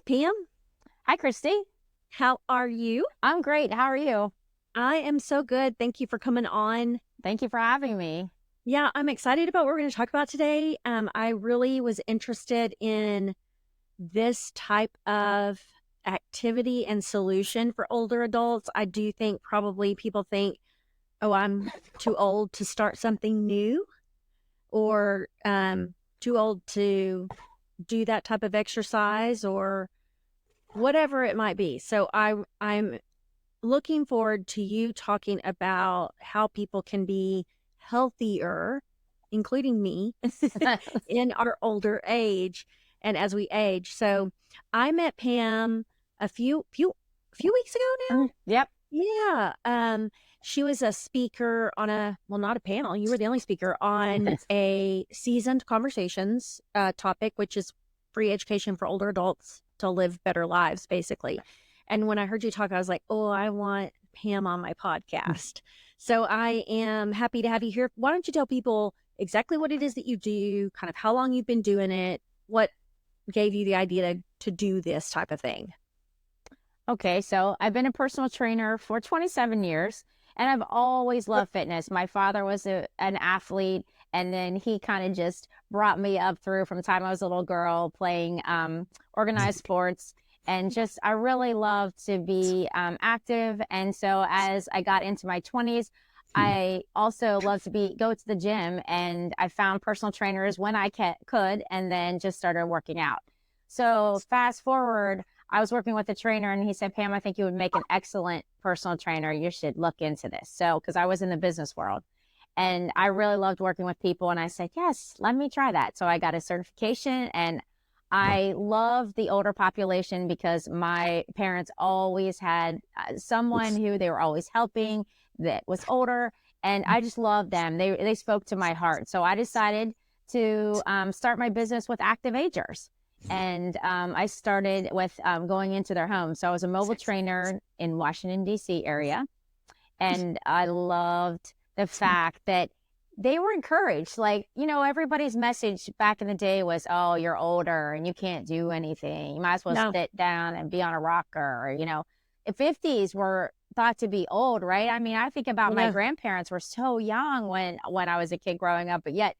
Pam. Hi, Christy. How are you? I'm great. How are you? I am so good. Thank you for coming on. Thank you for having me. Yeah, I'm excited about what we're going to talk about today. I really was interested in this type of activity and solution for older adults. I do think probably people think, oh, I'm too old to start something new or too old to do that type of exercise or whatever it might be. So I'm looking forward to you talking about how people can be healthier, including me, in our older age and as we age. So I met Pam a few weeks ago now. Yep. Yeah. She was a speaker on not a panel. You were the only speaker on a seasoned conversations topic, which is free education for older adults to live better lives, basically. And when I heard you talk, I was like, oh, I want Pam on my podcast. So I am happy to have you here. Why don't you tell people exactly what it is that you do, kind of how long you've been doing it, what gave you the idea to do this type of thing? Okay, so I've been a personal trainer for 27 years and I've always loved fitness. My father was an athlete, and then he kind of just brought me up through from the time I was a little girl playing organized sports. And just, I really love to be active. And so as I got into my 20s, I also love to go to the gym, and I found personal trainers when I could, and then just started working out. So fast forward, I was working with a trainer and he said, Pam, I think you would make an excellent personal trainer. You should look into this. So, because I was in the business world and I really loved working with people. And I said, yes, let me try that. So I got a certification, and I love the older population because my parents always had someone who they were always helping that was older. And I just loved them. They spoke to my heart. So I decided to start my business with active agers. And I started with going into their homes. So I was a mobile trainer in Washington, D.C. area. And I loved the fact that they were encouraged. Like, everybody's message back in the day was, oh, you're older and you can't do anything. You might as well No. sit down and be on a rocker. Or, the 50s were thought to be old, right? I mean, I think about my grandparents were so young when I was a kid growing up, but yet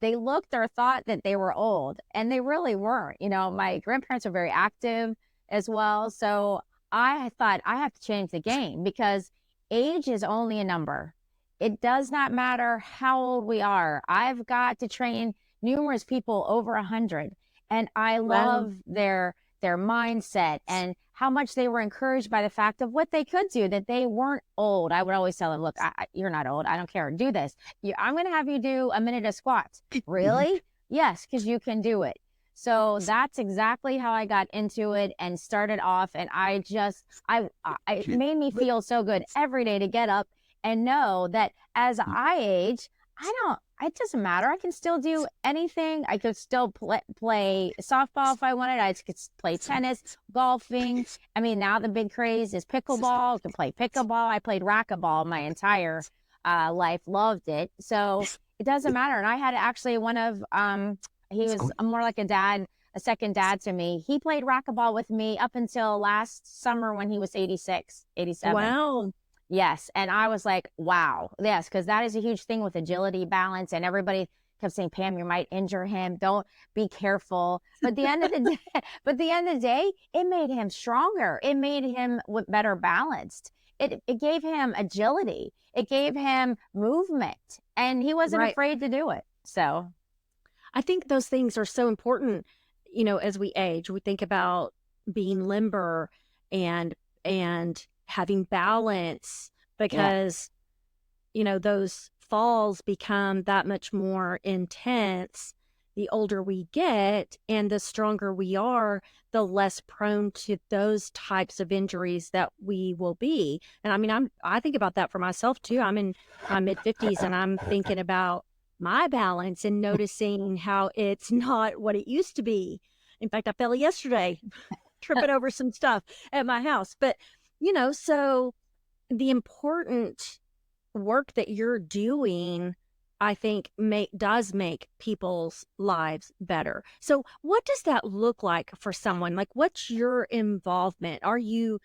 they looked or thought that they were old, and they really weren't. My grandparents are very active as well. So I thought I have to change the game, because age is only a number. It does not matter how old we are. I've got to train numerous people over 100, and I love their mindset and how much they were encouraged by the fact of what they could do, that they weren't old. I would always tell them, look, you're not old. I don't care. Do this. I'm going to have you do a minute of squats. Really? Yes, because you can do it. So that's exactly how I got into it and started off. And it made me feel so good every day to get up and know that as I age, it doesn't matter. I can still do anything. I could still play softball if I wanted. I could play tennis, golfing. I mean, now the big craze is pickleball. I can play pickleball. I played racquetball my entire life. Loved it. So it doesn't matter. And I had actually he was more like a second dad to me. He played racquetball with me up until last summer when he was 86, 87. Wow. Yes. And I was like, wow. Yes, because that is a huge thing with agility, balance. And everybody kept saying, Pam, you might injure him. Don't, be careful. But the end of the day, it made him stronger. It made him better balanced. It gave him agility. It gave him movement. And he wasn't afraid to do it. So I think those things are so important. As we age, we think about being limber and having balance, because those falls become that much more intense the older we get, and the stronger we are, the less prone to those types of injuries that we will be. And I mean, I think about that for myself too. I'm in my mid 50s and I'm thinking about my balance and noticing how it's not what it used to be. In fact, I fell yesterday tripping over some stuff at my house. But so the important work that you're doing I think does make people's lives better. So what does that look like for someone? Like, what's your involvement? Are you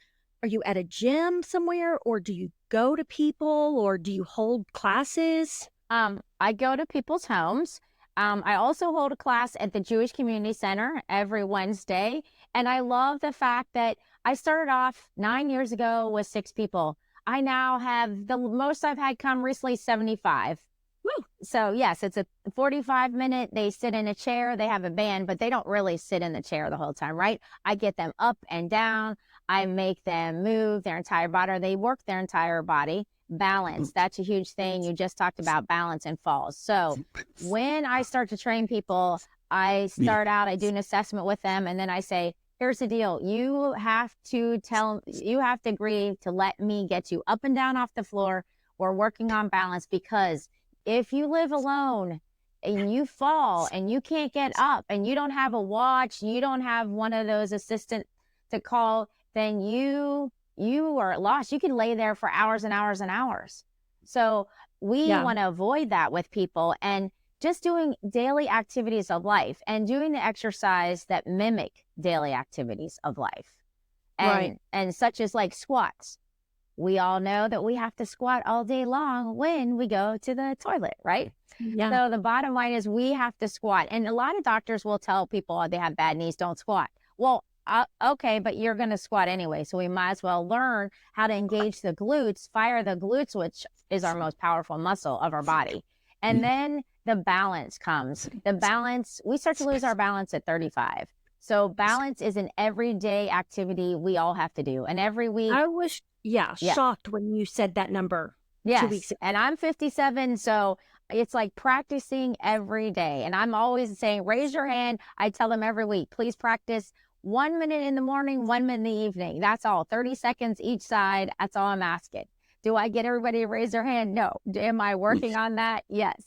at a gym somewhere, or do you go to people, or do you hold classes? I go to people's homes. I also hold a class at the Jewish Community Center every Wednesday. And I love the fact that I started off 9 years ago with 6 people. I now have the most I've had come recently 75. Woo. So yes, it's a 45-minute. They sit in a chair, they have a band, but they don't really sit in the chair the whole time, right? I get them up and down. I make them move their entire body, or they work their entire body. Balance, that's a huge thing. You just talked about balance and falls. So when I start to train people, I start out, I do an assessment with them, and then I say, here's the deal. You have to agree to let me get you up and down off the floor. We're working on balance, because if you live alone and you fall and you can't get up and you don't have a watch, you don't have one of those assistants to call, then you are lost. You can lay there for hours and hours and hours. So we Yeah. want to avoid that with people, and just doing daily activities of life and doing the exercise that mimic daily activities of life. Right. And such as like squats. We all know that we have to squat all day long when we go to the toilet, right? Yeah. So the bottom line is we have to squat. And a lot of doctors will tell people they have bad knees, don't squat. Well, okay, but you're going to squat anyway. So we might as well learn how to engage the glutes, fire the glutes, which is our most powerful muscle of our body. And then the balance comes. The balance, we start to lose our balance at 35. So balance is an everyday activity we all have to do. And every week. I was, Yeah. shocked when you said that number 2 Yes. weeks ago. And I'm 57. So it's like practicing every day. And I'm always saying, raise your hand. I tell them every week, please practice 1 minute in the morning, 1 minute in the evening. That's all. 30 seconds each side. That's all I'm asking. Do I get everybody to raise their hand? No. Am I working on that? Yes.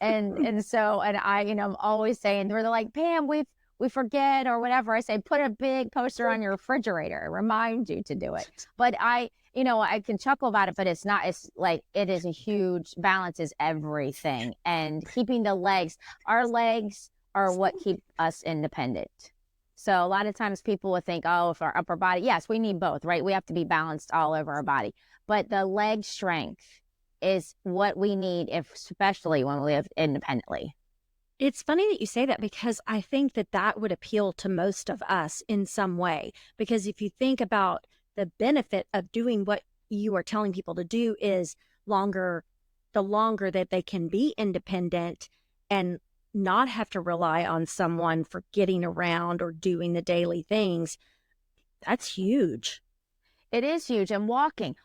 And so, and I, I'm always saying, they're like, Pam, we forget or whatever. I say, put a big poster on your refrigerator, remind you to do it. But I can chuckle about it, but it's not, it's like, it is a huge, balance is everything. And keeping our legs are what keep us independent. So a lot of times people will think, oh, if our upper body, yes, we need both, right? We have to be balanced all over our body. But the leg strength is what we need, especially when we live independently. It's funny that you say that, because I think that would appeal to most of us in some way. Because if you think about the benefit of doing what you are telling people to do is the longer that they can be independent and not have to rely on someone for getting around or doing the daily things, that's huge. It is huge. And walking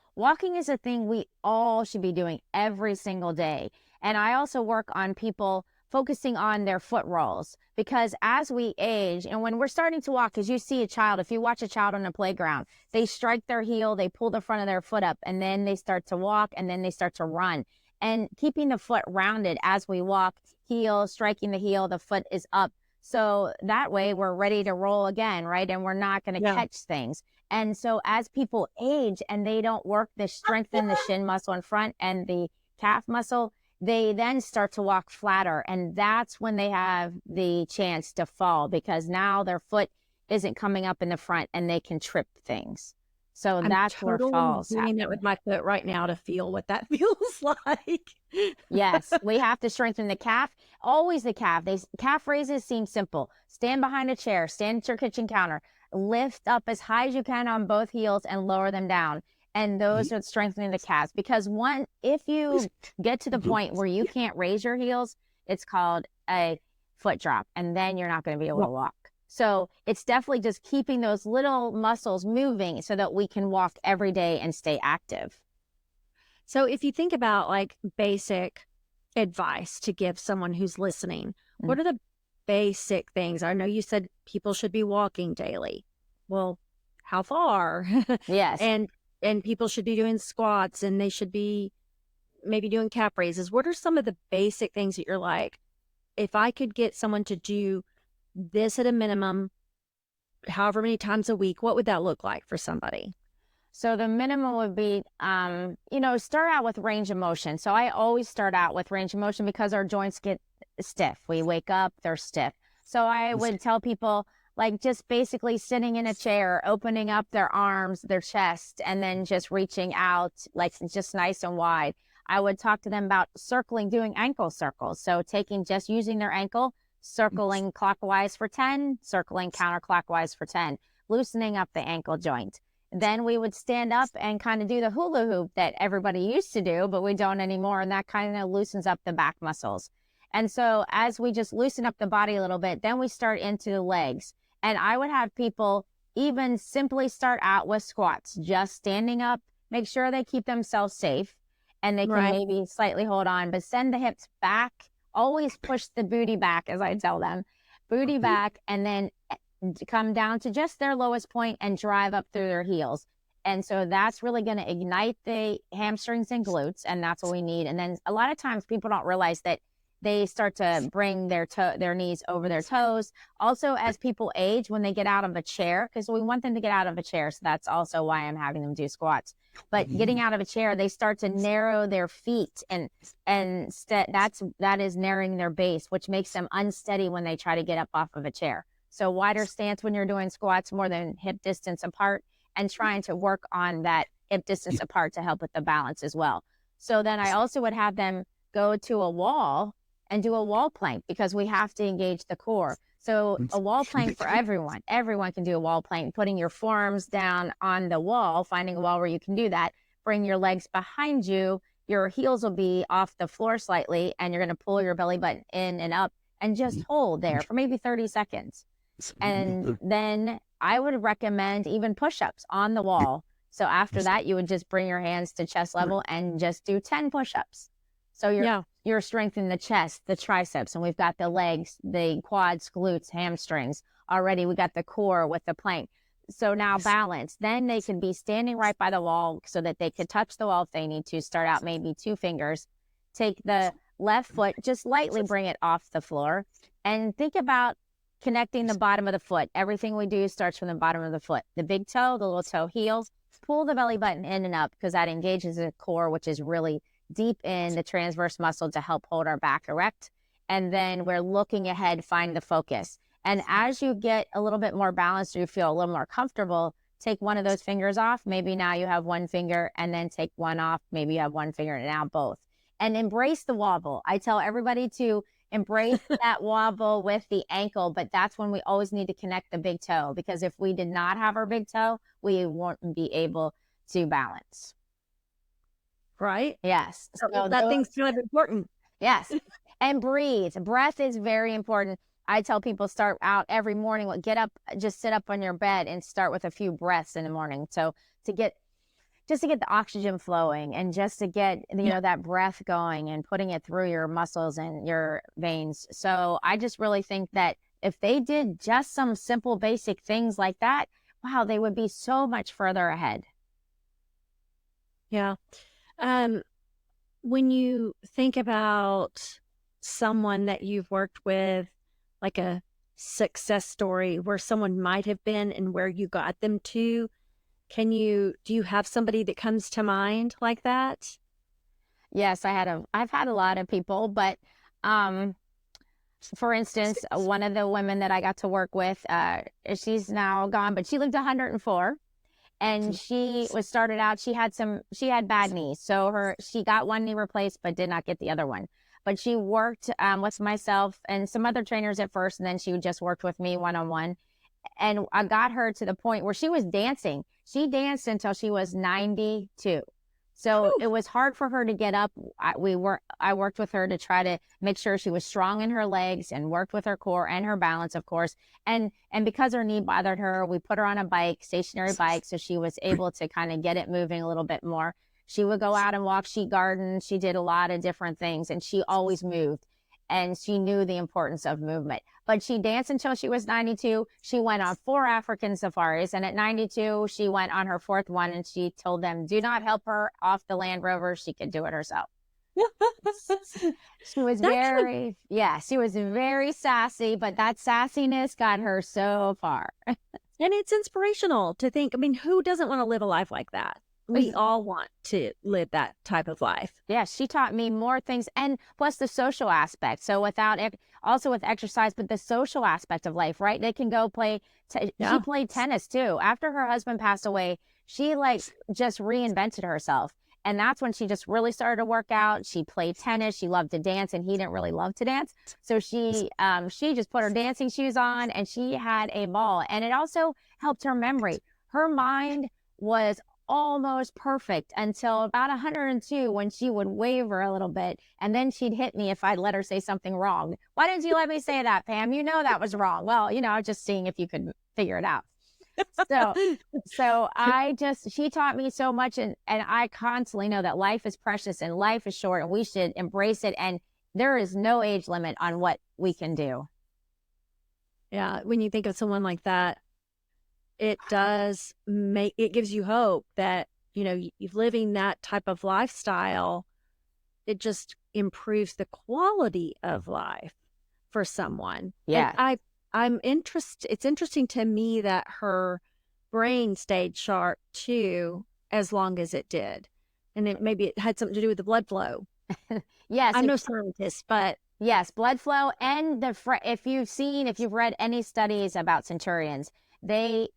is a thing we all should be doing every single day. And I also work on people focusing on their foot rolls, because as we age and when we're starting to walk, as you see a child, if you watch a child on a playground, they strike their heel, they pull the front of their foot up, and then they start to walk, and then they start to run. And keeping the foot rounded as we walk, heel, striking the heel, the foot is up. So that way we're ready to roll again, right? And we're not going to catch things. And so as people age and they don't work the strengthen the shin muscle in front and the calf muscle, they then start to walk flatter. And that's when they have the chance to fall, because now their foot isn't coming up in the front and they can trip things. So that's where falls I'm doing it with my foot right now to feel what that feels like. Yes, we have to strengthen the calf. Always the calf. Calf raises seem simple. Stand behind a chair, stand at your kitchen counter, lift up as high as you can on both heels and lower them down. And those are strengthening the calves, because if you get to the point where you can't raise your heels, it's called a foot drop, and then you're not going to be able to walk. So it's definitely just keeping those little muscles moving so that we can walk every day and stay active. So if you think about like basic advice to give someone who's listening, what are the basic things? I know you said people should be walking daily. Well, how far? Yes. And people should be doing squats, and they should be maybe doing calf raises. What are some of the basic things that you're like, if I could get someone to do this at a minimum, however many times a week, what would that look like for somebody? So the minimum would be, start out with range of motion. So I always start out with range of motion because our joints get stiff. We wake up, they're stiff. So I would tell people, like, just basically sitting in a chair, opening up their arms, their chest, and then just reaching out, like, just nice and wide. I would talk to them about circling, doing ankle circles. So using their ankle, circling clockwise for 10, circling counterclockwise for 10, loosening up the ankle joint. Then we would stand up and kind of do the hula hoop that everybody used to do, but we don't anymore. And that kind of loosens up the back muscles. And so as we just loosen up the body a little bit, then we start into the legs. And I would have people even simply start out with squats, just standing up, make sure they keep themselves safe and they can maybe slightly hold on, but send the hips back, always push the booty back, as I tell them, booty back, and then come down to just their lowest point and drive up through their heels. And so that's really going to ignite the hamstrings and glutes. And that's what we need. And then a lot of times people don't realize that they start to bring their knees over their toes. Also, as people age, when they get out of a chair, because we want them to get out of a chair. So that's also why I'm having them do squats. But getting out of a chair, they start to narrow their feet, and that is narrowing their base, which makes them unsteady when they try to get up off of a chair. So wider stance when you're doing squats, more than hip distance apart, and trying to work on that hip distance apart to help with the balance as well. So then I also would have them go to a wall and do a wall plank, because we have to engage the core. So a wall plank for everyone. Everyone can do a wall plank, putting your forearms down on the wall, finding a wall where you can do that. Bring your legs behind you. Your heels will be off the floor slightly, and you're going to pull your belly button in and up and just hold there for maybe 30 seconds. And then I would recommend even push-ups on the wall. So after that, you would just bring your hands to chest level and just do 10 push-ups. So you're strengthening the chest, the triceps, and we've got the legs, the quads, glutes, hamstrings. Already we got the core with the plank. So now balance. Then they could be standing right by the wall so that they could touch the wall if they need to. Start out maybe 2 fingers. Take the left foot, just lightly bring it off the floor, and think about connecting the bottom of the foot. Everything we do starts from the bottom of the foot. The big toe, the little toe heels. Pull the belly button in and up, because that engages the core, which is really deep in the transverse muscle to help hold our back erect. And then we're looking ahead, find the focus. And as you get a little bit more balanced, or you feel a little more comfortable, take one of those fingers off. Maybe now you have one finger, and then take one off. Maybe you have one finger and now both. And embrace the wobble. I tell everybody to embrace that wobble with the ankle, but that's when we always need to connect the big toe, because if we did not have our big toe, we won't be able to balance. Right? Yes. So that thing's kind of important. Yes. And breathe. Breath is very important. I tell people, start out every morning, get up, just sit up on your bed and start with a few breaths in the morning. So to get the oxygen flowing, and just to get, that breath going and putting it through your muscles and your veins. So I just really think that if they did just some simple, basic things like that, wow, they would be so much further ahead. Yeah. When you think about someone that you've worked with, like a success story where someone might have been and where you got them to, do you have somebody that comes to mind like that? Yes, I've had a lot of people, but, for instance, one of the women that I got to work with, she's now gone, but she lived 104. And she started out, she had bad knees. So she got one knee replaced, but did not get the other one. But she worked with myself and some other trainers at first, and then she just worked with me one-on-one. And I got her to the point where she was dancing. She danced until she was 92. So it was hard for her to get up. I worked with her to try to make sure she was strong in her legs, and worked with her core and her balance, of course. And because her knee bothered her, we put her on a bike, stationary bike, so she was able to kind of get it moving a little bit more. She would go out and walk. She gardened. She did a lot of different things, and she always moved. And she knew the importance of movement. But she danced until she was 92. She went on 4 African safaris. And at 92, she went on her 4th one, and she told them, do not help her off the Land Rover. She could do it herself. She was she was very sassy, but that sassiness got her so far. And it's inspirational to think, I mean, who doesn't want to live a life like that? We all want to live that type of life. Yeah, she taught me more things, and plus the social aspect. So also with exercise, but the social aspect of life, right? They can go play. She Yeah. played tennis too. After her husband passed away, she like just reinvented herself, and that's when she just really started to work out. She played tennis. She loved to dance, and he didn't really love to dance. So she just put her dancing shoes on, and she had a ball. And it also helped her memory. Her mind was almost perfect until about 102 when she would waver a little bit, and then she'd hit me if I'd let her say something wrong. Why didn't you let me say that, Pam? You know that was wrong. Well, I was just seeing if you could figure it out. So she taught me so much, and I constantly know that life is precious and life is short and we should embrace it, and there is no age limit on what we can do. Yeah. When you think of someone like that, it gives you hope that, you living that type of lifestyle, it just improves the quality of life for someone. And Yeah. it's interesting to me that her brain stayed sharp too, as long as it did. And maybe it had something to do with the blood flow. Yes. I'm no scientist, but Yes, blood flow and if you've read any studies about centurions, the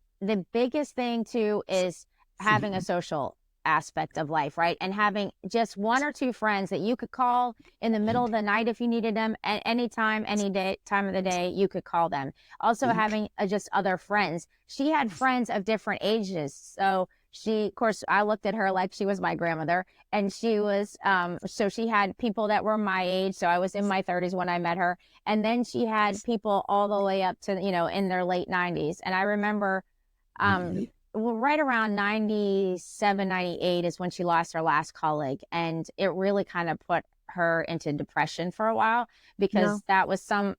biggest thing too is having a social aspect of life, right? And having just one or two friends that you could call in the middle of the night if you needed them at any time, any day, time of the day, you could call them. Also having just other friends. She had friends of different ages. So of course, I looked at her like she was my grandmother, and she was, so she had people that were my age. So I was in my 30s when I met her. And then she had people all the way up to, in their late 90s. And I remember, right around 97, 98 is when she lost her last colleague. And it really kind of put her into depression for a while, because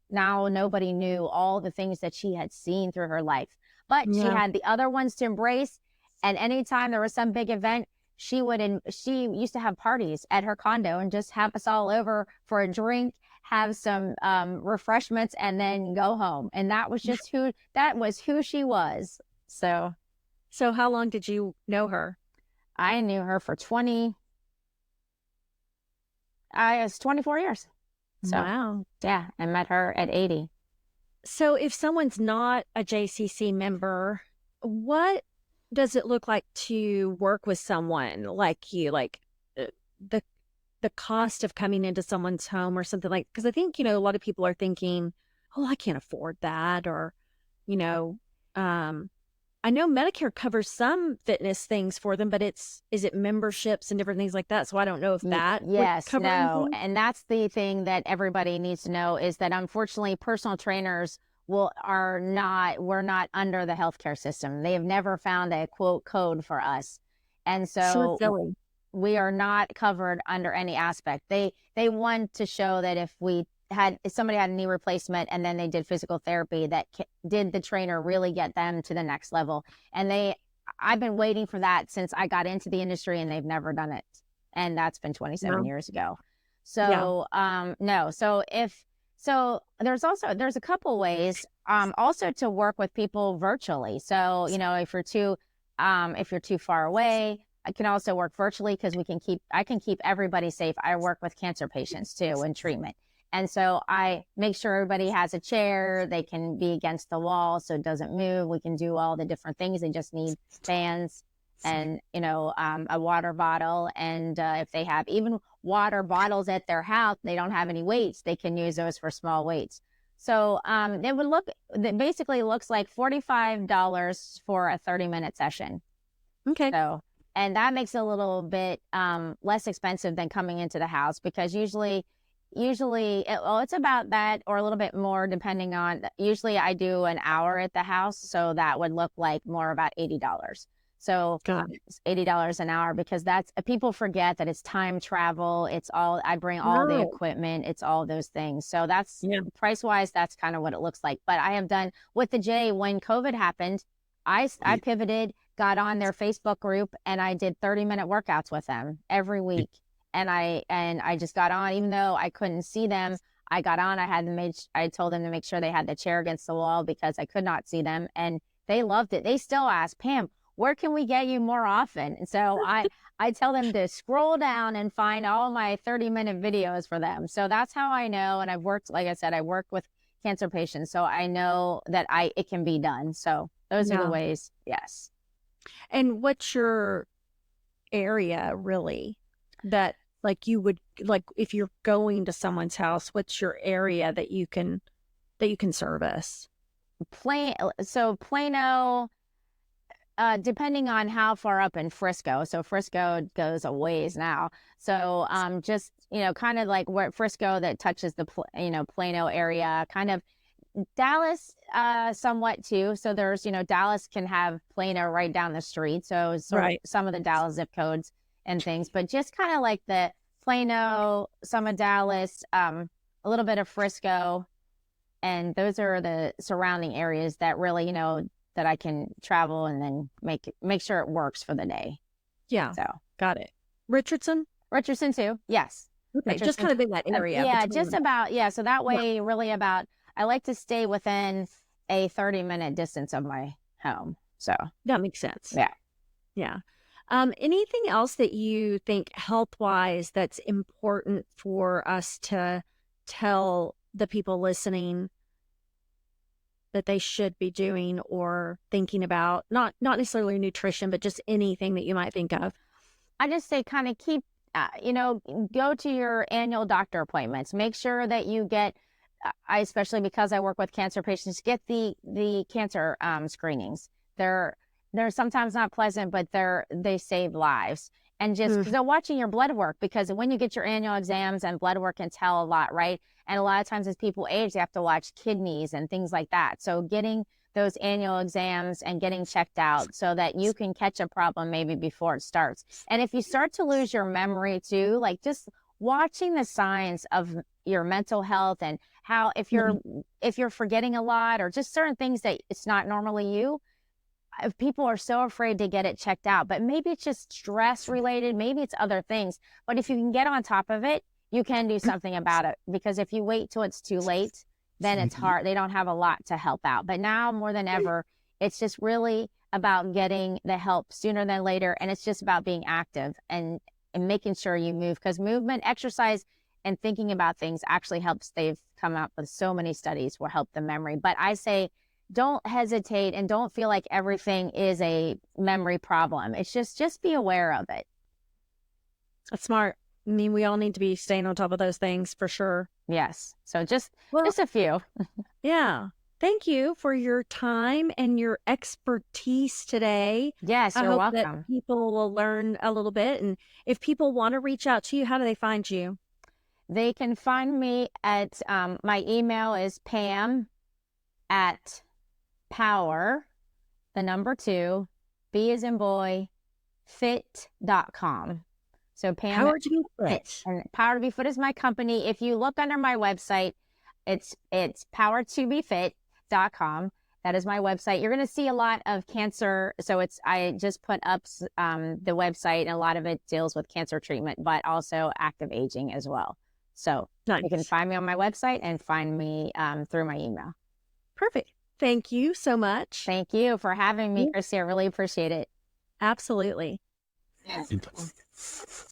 now nobody knew all the things that she had seen through her life. But she had the other ones to embrace. And anytime there was some big event, she used to have parties at her condo and just have us all over for a drink, have some refreshments, and then go home. And that was who she was. So how long did you know her? I knew her for 24 years. So, wow. Yeah, I met her at 80. So if someone's not a JCC member, what does it look like to work with someone like you? Like the cost of coming into someone's home or something, like, because I think, a lot of people are thinking, oh, I can't afford that. Or, I know Medicare covers some fitness things for them, but is it memberships and different things like that? So I don't know if that would cover no. anything. And that's the thing that everybody needs to know, is that unfortunately personal trainers we're not under the healthcare system. They have never found a quote code for us. And so silly. We are not covered under any aspect. They want to show that if somebody had a knee replacement and then they did physical therapy, that did the trainer really get them to the next level? And I've been waiting for that since I got into the industry, and they've never done it. And that's been 27 years ago. So, no. So there's a couple ways, also to work with people virtually. So, if you're too far away, I can also work virtually, because I can keep everybody safe. I work with cancer patients too in treatment. And so I make sure everybody has a chair. They can be against the wall so it doesn't move. We can do all the different things. They just need fans and, a water bottle. And if they have even water bottles at their house, they don't have any weights, they can use those for small weights. So it basically looks like $45 for a 30-minute session. Okay. So, and that makes it a little bit less expensive than coming into the house, because usually it's about that or a little bit more depending on, usually I do an hour at the house. So that would look like more about $80. So it's $80 an hour, because people forget that it's time travel. I bring all the equipment. It's all those things. So that's price wise, that's kind of what it looks like. But I have done with the J, when COVID happened, I pivoted, got on their Facebook group, and I did 30-minute workouts with them every week. And I just got on, even though I couldn't see them. I got on. I told them to make sure they had the chair against the wall, because I could not see them. And They loved it. They still ask, Pam, where can we get you more often? And so I tell them to scroll down and find all my 30-minute videos for them. So that's how I know. And I've worked, like I said, I work with cancer patients, so I know that it can be done. So those are the ways. Yes. And what's your area really that like you would like if you're going to someone's house, what's your area that you can service? So Plano, depending on how far up in Frisco. So Frisco goes a ways now. So just, kind of like where Frisco that touches the, Plano area, kind of Dallas somewhat too. So there's, Dallas can have Plano right down the street. So Right. some of the Dallas zip codes and things, but just kind of like the Plano, some of Dallas, a little bit of Frisco. And those are the surrounding areas that really, that I can travel and then make sure it works for the day. Yeah. So got it. Richardson too. Yes. Okay. Just kind of in that area. Yeah. Just about. Yeah. So that way, really about, I like to stay within a 30-minute distance of my home. So that makes sense. Yeah. Yeah. Anything else that you think health-wise that's important for us to tell the people listening that they should be doing or thinking about? Not necessarily nutrition, but just anything that you might think of. I just say kind of keep, go to your annual doctor appointments. Make sure that you get, especially because I work with cancer patients, get the cancer screenings. They're sometimes not pleasant, but they save lives. And just so watching your blood work, because when you get your annual exams and blood work can tell a lot, right? And a lot of times as people age, they have to watch kidneys and things like that. So getting those annual exams and getting checked out so that you can catch a problem maybe before it starts. And if you start to lose your memory too, like just watching the signs of your mental health and how if you're forgetting a lot or just certain things that it's not normally you, if people are so afraid to get it checked out, but maybe it's just stress related, maybe it's other things. But if you can get on top of it, you can do something about it, because if you wait till it's too late, then it's hard. They don't have a lot to help out. But now more than ever, it's just really about getting the help sooner than later. And it's just about being active and making sure you move, because movement, exercise, and thinking about things actually helps. They've come up with so many studies will help the memory. But I say, don't hesitate and don't feel like everything is a memory problem. It's just be aware of it. That's smart. I mean, we all need to be staying on top of those things for sure. Yes. So just a few. Yeah. Thank you for your time and your expertise today. Yes, you're welcome. That people will learn a little bit. And if people want to reach out to you, how do they find you? They can find me at, my email is Pam@power, 2, B as in boy, fit.com. So Pam, Power to Be Fit. And Power to Be Fit is my company. If you look under my website, it's power2befit.com. That is my website. You're going to see a lot of cancer. So I just put up the website, and a lot of it deals with cancer treatment, but also active aging as well. So nice. You can find me on my website and find me through my email. Perfect. Thank you so much. Thank you for having me, Christy. I really appreciate it. Absolutely. Yes.